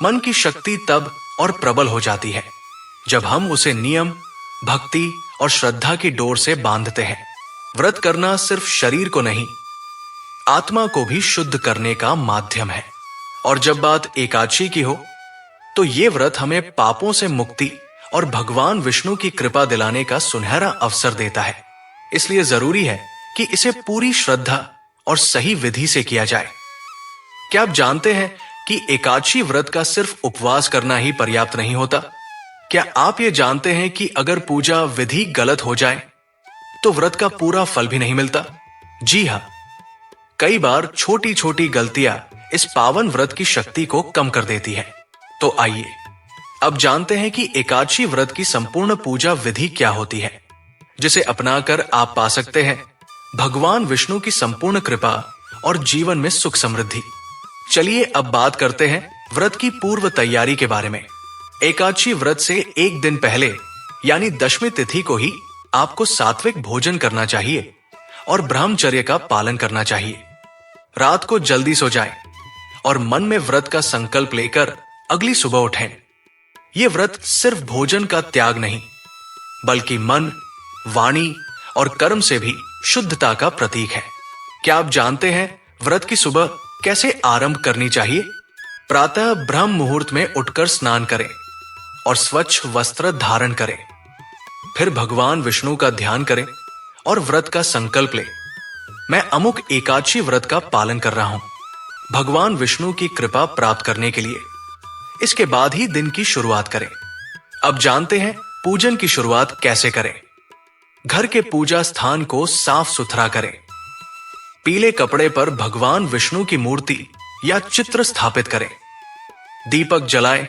मन की शक्ति तब और प्रबल हो जाती है जब हम उसे नियम, भक्ति और श्रद्धा की डोर से बांधते हैं। व्रत करना सिर्फ शरीर को नहीं, आत्मा को भी शुद्ध करने का माध्यम है। और जब बात एकादशी की हो, तो ये व्रत हमें पापों से मुक्ति और भगवान विष्णु की कृपा दिलाने का सुनहरा अवसर देता है। इसलिए जरूरी है कि इसे पूरी श्रद्धा और सही विधि से किया जाए। क्या आप जानते हैं कि एकादशी व्रत का सिर्फ उपवास करना ही पर्याप्त नहीं होता? क्या आप ये जानते हैं कि अगर पूजा विधि गलत हो जाए तो व्रत का पूरा फल भी नहीं मिलता? जी हां, कई बार छोटी छोटी गलतियां इस पावन व्रत की शक्ति को कम कर देती है। तो आइए अब जानते हैं कि एकादशी व्रत की संपूर्ण पूजा विधि क्या होती है, जिसे अपनाकर आप पा सकते हैं भगवान विष्णु की संपूर्ण कृपा और जीवन में सुख समृद्धि। चलिए अब बात करते हैं व्रत की पूर्व तैयारी के बारे में। एकादशी व्रत से एक दिन पहले यानी दशमी तिथि को ही आपको सात्विक भोजन करना चाहिए और ब्रह्मचर्य का पालन करना चाहिए। रात को जल्दी सो जाएं और मन में व्रत का संकल्प लेकर अगली सुबह उठें। यह व्रत सिर्फ भोजन का त्याग नहीं, बल्कि मन, वाणी और कर्म से भी शुद्धता का प्रतीक है। क्या आप जानते हैं व्रत की सुबह कैसे आरंभ करनी चाहिए? प्रातः ब्रह्म मुहूर्त में उठकर स्नान करें और स्वच्छ वस्त्र धारण करें। फिर भगवान विष्णु का ध्यान करें और व्रत का संकल्प लें। मैं अमुक एकादशी व्रत का पालन कर रहा हूं, भगवान विष्णु की कृपा प्राप्त करने के लिए। इसके बाद ही दिन की शुरुआत करें। अब जानते हैं पूजन की शुरुआत कैसे करें। घर के पूजा स्थान को साफ सुथरा करें। पीले कपड़े पर भगवान विष्णु की मूर्ति या चित्र स्थापित करें। दीपक जलाएं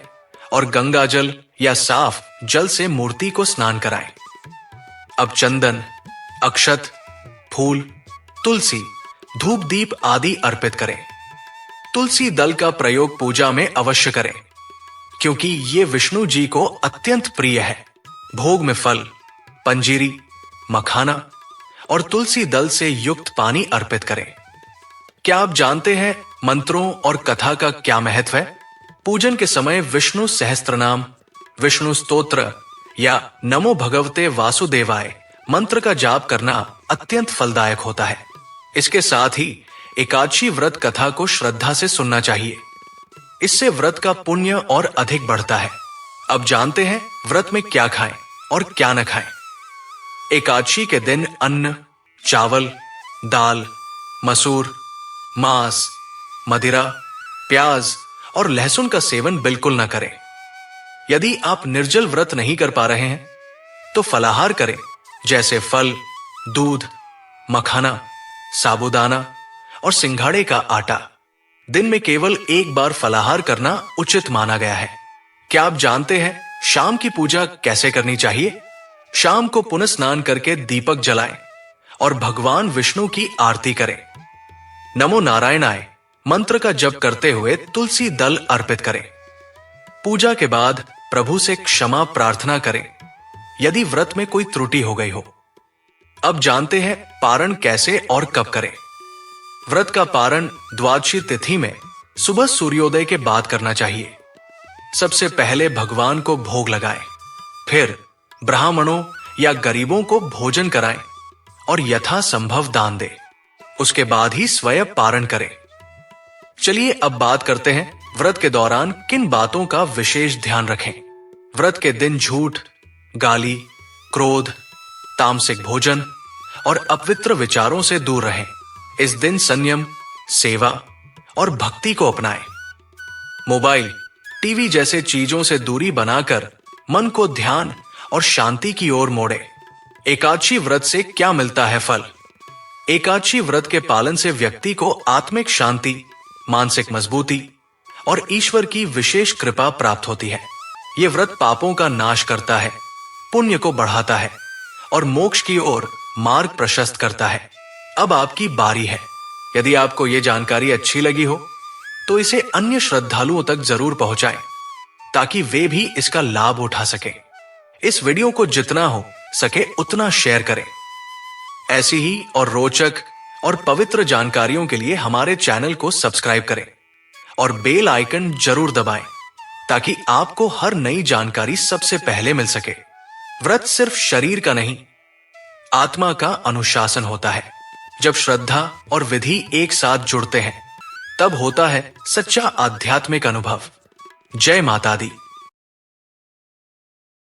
और गंगा जल या साफ जल से मूर्ति को स्नान कराएं। अब चंदन, अक्षत, फूल, तुलसी, धूप दीप आदि अर्पित करें। तुलसी दल का प्रयोग पूजा में अवश्य करें, क्योंकि ये विष्णु जी को अत्यंत प्रिय है। भोग में फल, पंजीरी, मखाना और तुलसी दल से युक्त पानी अर्पित करें। क्या आप जानते हैं मंत्रों और कथा का क्या महत्व है? पूजन के समय विष्णु सहस्त्रनाम, विष्णु स्तोत्र या नमो भगवते वासुदेवाय मंत्र का जाप करना अत्यंत फलदायक होता है। इसके साथ ही एकादशी व्रत कथा को श्रद्धा से सुनना चाहिए। इससे व्रत का पुण्य और अधिक बढ़ता है। अब जानते हैं व्रत में क्या खाएं और क्या न खाएं। एकादशी के दिन अन्न, चावल, दाल, मसूर, मांस, मदिरा, प्याज और लहसुन का सेवन बिल्कुल न करें। यदि आप निर्जल व्रत नहीं कर पा रहे हैं तो फलाहार करें, जैसे फल, दूध, मखाना, साबूदाना और सिंघाड़े का आटा। दिन में केवल एक बार फलाहार करना उचित माना गया है। क्या आप जानते हैं शाम की पूजा कैसे करनी चाहिए? शाम को पुनः स्नान करके दीपक जलाएं और भगवान विष्णु की आरती करें। नमो नारायणाय मंत्र का जप करते हुए तुलसी दल अर्पित करें। पूजा के बाद प्रभु से क्षमा प्रार्थना करें यदि व्रत में कोई त्रुटि हो गई हो। अब जानते हैं पारण कैसे और कब करें। व्रत का पारण द्वादशी तिथि में सुबह सूर्योदय के बाद करना चाहिए। सबसे पहले भगवान को भोग लगाएं, फिर ब्राह्मणों या गरीबों को भोजन कराएं और यथासंभव दान दें। उसके बाद ही स्वयं पारण करें। चलिए अब बात करते हैं व्रत के दौरान किन बातों का विशेष ध्यान रखें। व्रत के दिन झूठ, गाली, क्रोध, तामसिक भोजन और अपवित्र विचारों से दूर रहें। इस दिन संयम, सेवा और भक्ति को अपनाएं। मोबाइल, टीवी जैसे चीजों से दूरी बनाकर मन को ध्यान और शांति की ओर मोड़े। एकादशी व्रत से क्या मिलता है फल? एकादशी व्रत के पालन से व्यक्ति को आत्मिक शांति, मानसिक मजबूती और ईश्वर की विशेष कृपा प्राप्त होती है। यह व्रत पापों का नाश करता है, पुण्य को बढ़ाता है और मोक्ष की ओर मार्ग प्रशस्त करता है। अब आपकी बारी है। यदि आपको यह जानकारी अच्छी लगी हो तो इसे अन्य श्रद्धालुओं तक जरूर पहुंचाएं, ताकि वे भी इसका लाभ उठा सकें। इस वीडियो को जितना हो सके उतना शेयर करें। ऐसी ही और रोचक और पवित्र जानकारियों के लिए हमारे चैनल को सब्सक्राइब करें और बेल आइकन जरूर दबाएं, ताकि आपको हर नई जानकारी सबसे पहले मिल सके। व्रत सिर्फ शरीर का नहीं, आत्मा का अनुशासन होता है। जब श्रद्धा और विधि एक साथ जुड़ते हैं, तब होता है सच्चा आध्यात्मिक अनुभव। जय माता दी।